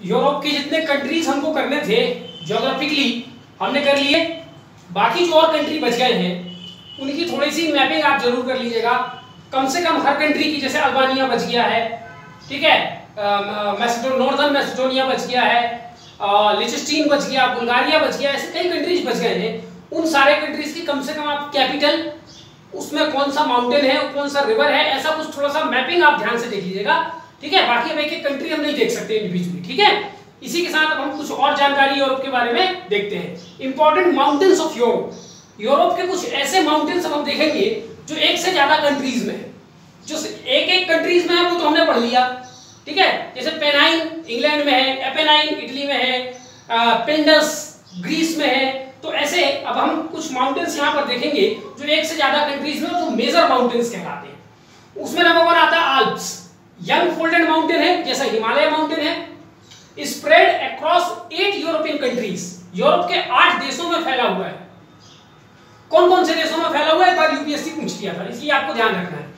Europe के जितने countries हमको करने थे ज्योग्राफिकली हमने कर लिए। बाकी जो और कंट्री बच गए हैं उनकी थोड़ी सी मैपिंग आप जरूर कर लीजिएगा, कम से कम हर कंट्री की। जैसे अल्बानिया बच गया है, ठीक है, नॉर्दर्न मैसेडोनिया बच गया है, लिechtenstein बच गया, बुल्गारिया बच गया, ऐसे कई कंट्रीज बच गए हैं। उन सारे कंट्रीज की कम से कम आप कैपिटल, उसमें कौन सा माउंटेन है, कौन सा रिवर है, ऐसा कुछ थोड़ा सा मैपिंग आप ध्यान से देख लीजिएगा, ठीक है। बाकी अब एक एक कंट्री हम नहीं देख सकते इंडिविजुअली, ठीक है। इसी के साथ अब हम कुछ और जानकारी यूरोप के बारे में देखते हैं। Important mountains of Europe. Europe के कुछ ऐसे माउंटेन्स हम देखेंगे जो एक से ज्यादा कंट्रीज में है। जो एक एक कंट्रीज में है वो तो हमने पढ़ लिया, ठीक है। जैसे पेनाइन इंग्लैंड में है, एपेनाइन इटली में है, पिंडस ग्रीस में है। तो ऐसे अब हम कुछ माउंटेन्स यहाँ पर देखेंगे जो एक से ज्यादा कंट्रीज में, जो मेजर माउंटेन्स कहलाते हैं। उसमें नंबर 1 आता है आल्प्स। यंग फोल्डेड माउंटेन है, जैसा हिमालय माउंटेन है, spread across 8 European countries. Europe के 8 देशों में फैला हुआ है। कौन कौन से देशों में फैला हुआ है, एक बार यूपीएससी पूछ लिया था, इसलिए आपको ध्यान रखना है।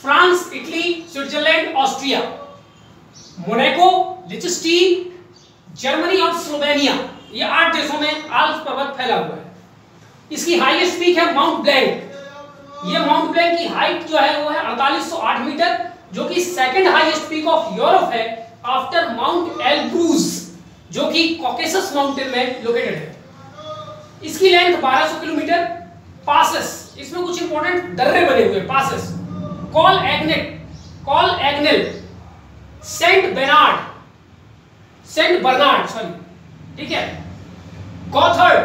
France, Italy, Switzerland, Austria, Monaco, लिechtenstein, जर्मनी और स्लोवेनिया, ये 8 देशों में आल्प्स पर्वत फैला हुआ है। इसकी हाईएस्ट पीक है माउंट ब्लैंक। ये माउंट ब्लैंक की हाइट जो है वो है 4808 मीटर, जो कि second highest peak of Europe है आफ्टर माउंट एल्ब्रूज, जो कि कॉकेसस माउंटेन में लोकेटेड है। इसकी लेंथ 1200 किलोमीटर। पासेस, इसमें कुछ इंपॉर्टेंट दर्रे बने हुए passes. Call Agnel, Saint Bernard, ठीक है, गॉथर्ड,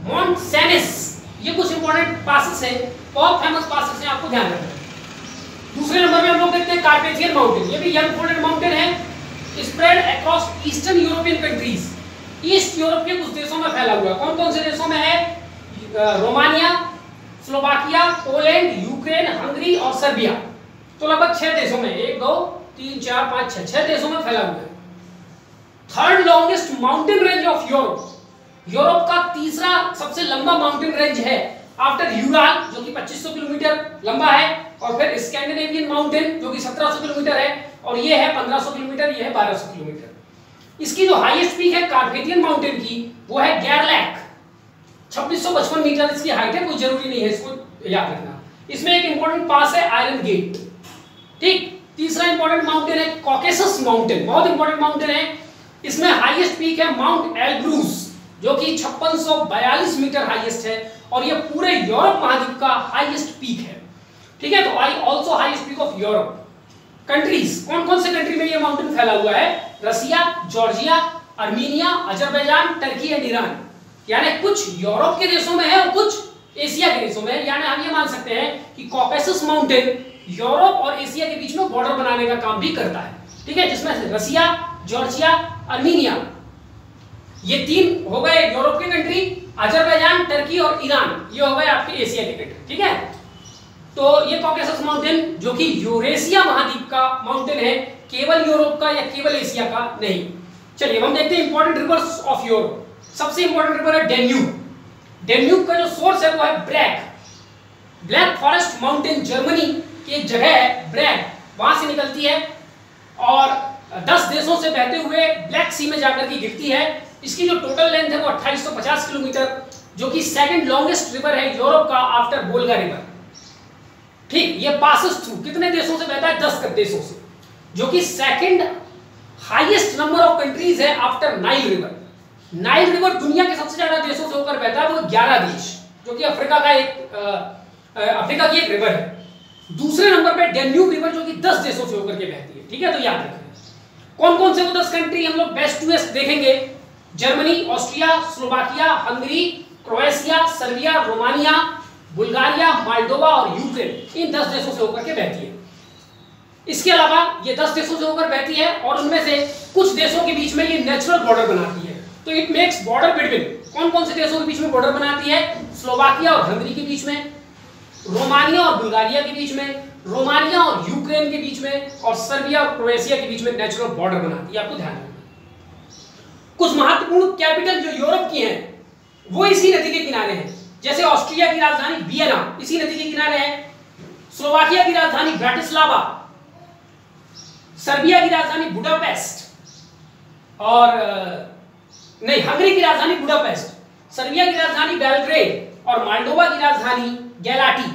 मॉन्ट सेनिस, ये कुछ इंपॉर्टेंट पासेस है, बहुत फेमस पासेस है, आपको ध्यान रखना है। दूसरे नंबर में हम लोग देखते हैं कार्पेथियन माउंटेन। ये भी यंग फोल्डेड माउंटेन है, spread across eastern European countries. East Europe के कुछ देशों में फैला हुआ है। कौन कौन से देशों में है, Romania, Slovakia, Poland, Ukraine, Hungary और सर्बिया। तो लगभग 6 देशों में, 1 2 3 4 5 6 देशों में फैला हुआ है। Third longest mountain range of Europe. Europe का तीसरा सबसे लंबा माउंटेन रेंज है आफ्टर यूराल, जो कि 2500 किलोमीटर लंबा है, और फिर स्कैंडिनेवियन माउंटेन जो कि 1700 किलोमीटर है, और ये है 1500 किलोमीटर, ये है 1200 किलोमीटर। इसकी जो हाईएस्ट पीक है कार्पेथियन माउंटेन की, वो है गैरलैक, 2655 मीटर इसकी हाइट है। कोई जरूरी नहीं है इसको याद रखना। इसमें एक इंपॉर्टेंट पास है आयरन गेट, ठीक। तीसरा इंपॉर्टेंट माउंटेन है कॉकेसस माउंटेन, बहुत इंपॉर्टेंट माउंटेन है। इसमें हाईएस्ट पीक है माउंट एल्ब्रूज, जो कि 5642 मीटर हाईएस्ट है, और ये पूरे यूरोप महाद्वीप का हाईएस्ट पीक है, ठीक है। तो I also highest peak of Europe. Countries, कौन कौन से कंट्री में ये माउंटेन फैला हुआ है, Russia, Georgia, Armenia, Azerbaijan, Turkey and Iran. यानी कुछ यूरोप के देशों में है और कुछ एशिया के देशों में है। यानी हम ये मान सकते हैं कि कॉकेसस माउंटेन यूरोप और एशिया के बीच में बॉर्डर बनाने का काम भी करता है, ठीक है। जिसमें रसिया, जॉर्जिया, आर्मेनिया, ये 3 हो गए यूरोप के कंट्री, अजरबैजान, टर्की और ईरान, ये हो गए आपके एशिया के कंट्री, ठीक है। तो ये कॉकेसस माउंटेन जो कि यूरेशिया महाद्वीप का माउंटेन है, केवल यूरोप का या केवल एशिया का नहीं। चलिए हम देखते हैं इंपॉर्टेंट रिवर्स ऑफ यूरोप। सबसे इंपॉर्टेंट रिवर है डेन्यूब। डेन्यूब का जो सोर्स है वो है ब्लैक फॉरेस्ट माउंटेन, जर्मनी की एक जगह है ब्रैग, वहां से निकलती है और 10 देशों से बहते हुए ब्लैक सी में जाकर के गिरती है। इसकी जो टोटल लेंथ है वो 2850 किलोमीटर, जो कि सेकंड लॉन्गेस्ट रिवर है यूरोप का आफ्टर वोल्गा रिवर, ठीक। ये पासेस थ्रू कितने देशों से बहता है, 10 देशों से, जो कि second highest number of countries है after Nile river. Nile river दुनिया के सबसे ज्यादा देशों से होकर बहता है, वो 11 देश, जो कि अफ्रीका की एक रिवर है। दूसरे नंबर पे डेन्यूब रिवर, जो कि 10 देशों से होकर के बहती है, ठीक है। तो याद रखें कौन कौन से वो 10 कंट्री हम लोग वेस्ट टू वेस्ट देखेंगे। Germany, Austria, Slovakia, Hungary, Croatia, Serbia, Romania, Bulgaria, Moldova और यूक्रेन, इन 10 देशों से होकर के बहती है। इसके अलावा ये 10 देशों से होकर बहती है, और उनमें से कुछ देशों के बीच में ये नेचुरल बॉर्डर बनाती है। तो इट मेक्स बॉर्डर बिटवीन, कौन कौन से देशों के बीच में बॉर्डर बनाती है, स्लोवाकिया और हंगरी के बीच में, रोमानिया और बुल्गारिया के बीच में, रोमानिया और यूक्रेन के बीच में, और सर्बिया और क्रोएशिया के बीच में नेचुरल बॉर्डर बनाती है, आपको ध्यान रखना। कुछ महत्वपूर्ण कैपिटल जो यूरोप की हैं वो इसी नदी के किनारे हैं। जैसे ऑस्ट्रिया की राजधानी वियना इसी नदी के किनारे है, स्लोवाकिया की राजधानी ब्राटिस्लावा, सर्बिया की राजधानी बुडापेस्ट और नहीं, हंगरी की राजधानी बुडापेस्ट, सर्बिया की राजधानी बेलग्रेड और मोल्डोवा की राजधानी गैलाटी।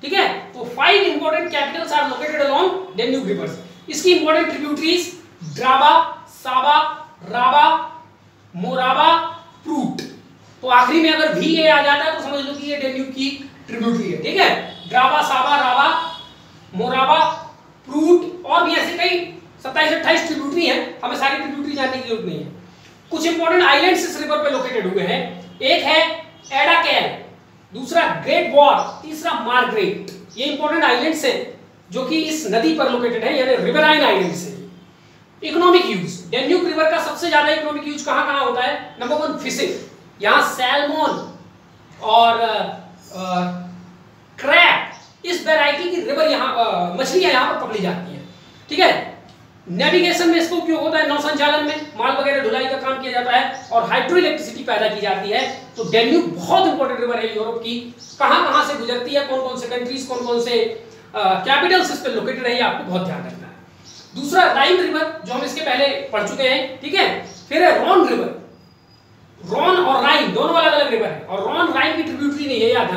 ठीक है, तो 5 important capitals are located along Danube rivers. इसकी important tributaries Drava, Sava, Raba, मोराबा, Pruitt. तो आखिरी में अगर भी ये आ जाता है तो समझ लो कि ये डेन्यूब की ट्रिब्यूटरी है। ठीक है, ड्राबा, साबा, राबा, मोराबा, प्रूट और भी ऐसे कई 27-28 ट्रिब्यूटरी हैं, हमें सारी ट्रिब्यूटरी जानने की जरूरत नहीं है। कुछ इंपॉर्टेंट आइलैंड्स इस रिवर पे लोकेटेड हुए हैं। एक है एडाकेल, दूसरा ग्रेट वॉर, तीसरा मार्गरेट। ये इंपॉर्टेंट आइलैंड्स हैं जो कि इस नदी पर लोकेटेड है, यानी रिवराइन आइलैंड्स है। इकोनॉमिक यूज, डेन्यूब रिवर का सबसे ज्यादा इकोनॉमिक यूज कहां-कहां होता है? नंबर 1 फिशिंग, यहां सैल्मन और क्रैब, इस वैरायटी की रिवर यहां मछलियां यहां पर पकड़ी जाती हैं। ठीक है, नेविगेशन में इसका उपयोग होता है, नौ संचालन में माल वगैरह ढुलाई का काम किया जाता है और हाइड्रो इलेक्ट्रिसिटी पैदा की जाती है। तो डेन्यूब बहुत इंपॉर्टेंट रिवर है यूरोप की। कहां-कहां से गुजरती है, कौन-कौन से कंट्रीज, कौन-कौन से कैपिटल्स इस पे लोकेटेड है, ये आपको बहुत ध्यान रखना है। दूसरा राइन रिवर, जो हम इसके पहले पढ़ चुके हैं। ठीक है, फिर है रॉन रिवर। रॉन और राइन दोनों अलग-अलग रिवर है और रॉन राइन की ट्रिब्यूटरी नहीं है, याद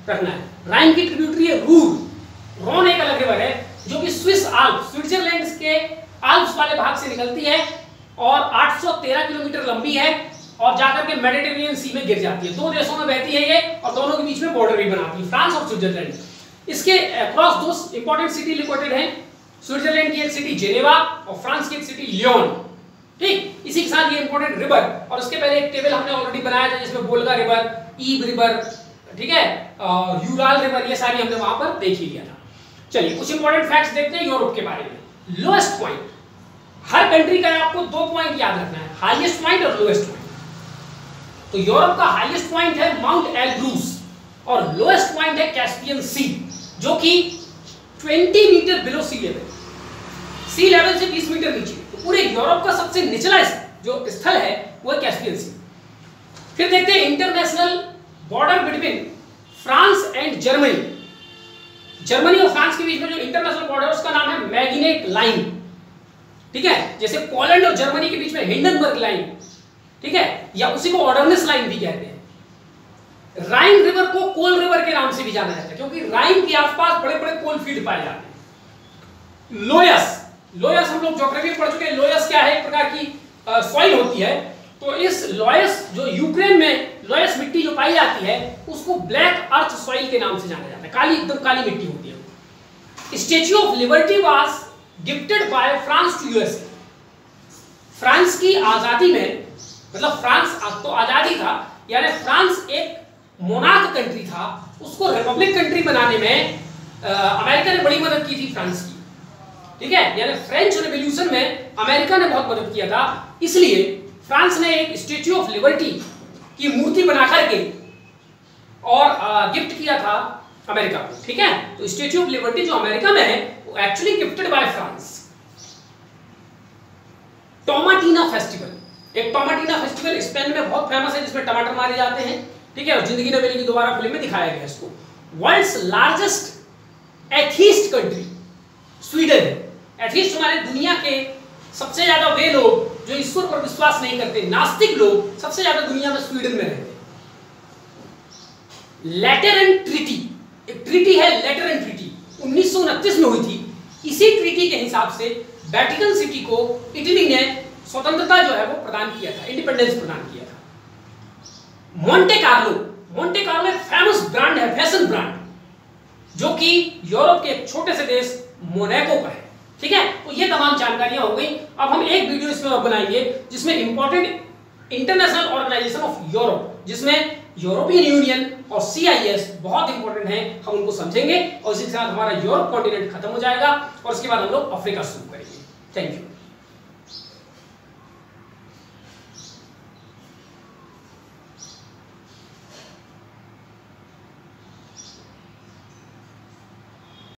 रखना है। राइन की ट्रिब्यूटरी है रूर। रॉन एक अलग रिवर है जो कि स्विस आल्प्स, स्विट्जरलैंड के आल्प्स वाले भाग से निकलती है और 813 किलोमीटर लंबी है और जाकर के मेडिटेरेनियन सी में गिर जाती है। 2 देशों में बहती है ये और दोनों के बीच में बॉर्डर भी बनाती है, फ्रांस और स्विट्जरलैंड। इसके अक्रॉस 2 इंपॉर्टेंट सिटी लोकेटेड हैं, स्विट्जरलैंड की एक सिटी जेनेवा और फ्रांस की एक सिटी लियोन। ठीक, इसी के साथ ये इंपॉर्टेंट रिवर, और इसके पहले एक टेबल हमने ऑलरेडी बनाया था जिसमें वोल्गा रिवर, ईब रिवर, ठीक है, और यूराल रिवर, ये सारी हमने वहां पर देख ही लिया था। चलिए कुछ इंपॉर्टेंट फैक्ट्स देखते हैं यूरोप के बारे में। लोएस्ट पॉइंट, हर कंट्री का आपको 2 पॉइंट याद रखना है, हाईएस्ट पॉइंट और लोएस्ट पॉइंट। तो यूरोप का हाईएस्ट पॉइंट है माउंट एल्ब्रूस और लोएस्ट पॉइंट है कैस्पियन सी, जो कि 20 मीटर बिलो सी लेवल से 20 मीटर नीचे। तो पूरे यूरोप का सबसे निचला जो स्थल है वो है कैस्पियन सी। फिर देखते हैं international border between France and Germany. Germany और फ्रांस के बीच में जो इंटरनेशनल बॉर्डर है उसका नाम है मैग्नेट लाइन। ठीक है, जैसे पोलैंड और जर्मनी के बीच में हिंडनबर्ग लाइन, ठीक है, या उसी को ऑर्डरनेस लाइन भी कहते हैं। राइन रिवर को कोल रिवर के नाम से भी जाना जाता है क्योंकि राइन के आसपास बड़े बड़े कोल फील्ड पाए जाते हैं। लोयस हम लोग ज्योग्राफी में पढ़ चुके हैं। लोयस क्या है? एक प्रकार की सॉइल होती है। तो इस लोयस, जो यूक्रेन में लोयस मिट्टी जो पाई जाती है, उसको ब्लैक अर्थ सॉइल के नाम से जाना जाता है। काली, एकदम काली मिट्टी होती है। Statue of Liberty was gifted by France to USA. France की आजादी में, मतलब फ्रांस तो आजादी था, यानी फ्रांस एक मोनार्क कंट्री था, उसको रिपब्लिक कंट्री बनाने में अमेरिका ने बड़ी मदद की थी फ्रांस की। ठीक है, यानी फ्रेंच रिवॉल्यूशन में अमेरिका ने बहुत मदद किया था, इसलिए फ्रांस ने एक स्टैच्यू ऑफ लिबर्टी की मूर्ति बना करके और गिफ्ट किया था अमेरिका को। ठीक है, तो स्टैच्यू ऑफ लिबर्टी जो अमेरिका में है वो actually gifted by France. Tomatina festival, एक टोमाटीना फेस्टिवल स्पेन में बहुत फेमस है जिसमें टमाटर मारे जाते हैं। ठीक है, और जिंदगी न मिलेगी दोबारा फिल्म में दिखाया गया इसको। World's largest atheist country Sweden है। एथीस्ट हमारे दुनिया के सबसे ज्यादा वे लोग जो ईश्वर पर विश्वास नहीं करते, नास्तिक लोग सबसे ज्यादा दुनिया में स्वीडन में रहते हैं। लेटरन ट्रीटी, एक ट्रीटी है लेटरन ट्रीटी, 1929 में हुई थी। इसी ट्रीटी के हिसाब से वेटिकन सिटी को इटली ने स्वतंत्रता जो है वो प्रदान किया था, इंडिपेंडेंस प्रदान किया था। मोंटे कार्लो एक फेमस ब्रांड है, फैशन ब्रांड, जो कि यूरोप के एक छोटे से देश मोनाको का है। ठीक है, तो ये तमाम जानकारियां हो गई। अब हम एक वीडियो इसमें और बनाएंगे जिसमें important international organisation of Europe, जिसमें यूरोपियन यूनियन और CIS बहुत इंपॉर्टेंट है, हम उनको समझेंगे और इसी के साथ हमारा यूरोप कॉन्टिनेंट खत्म हो जाएगा और उसके बाद हम लोग अफ्रीका शुरू करेंगे। Thank you.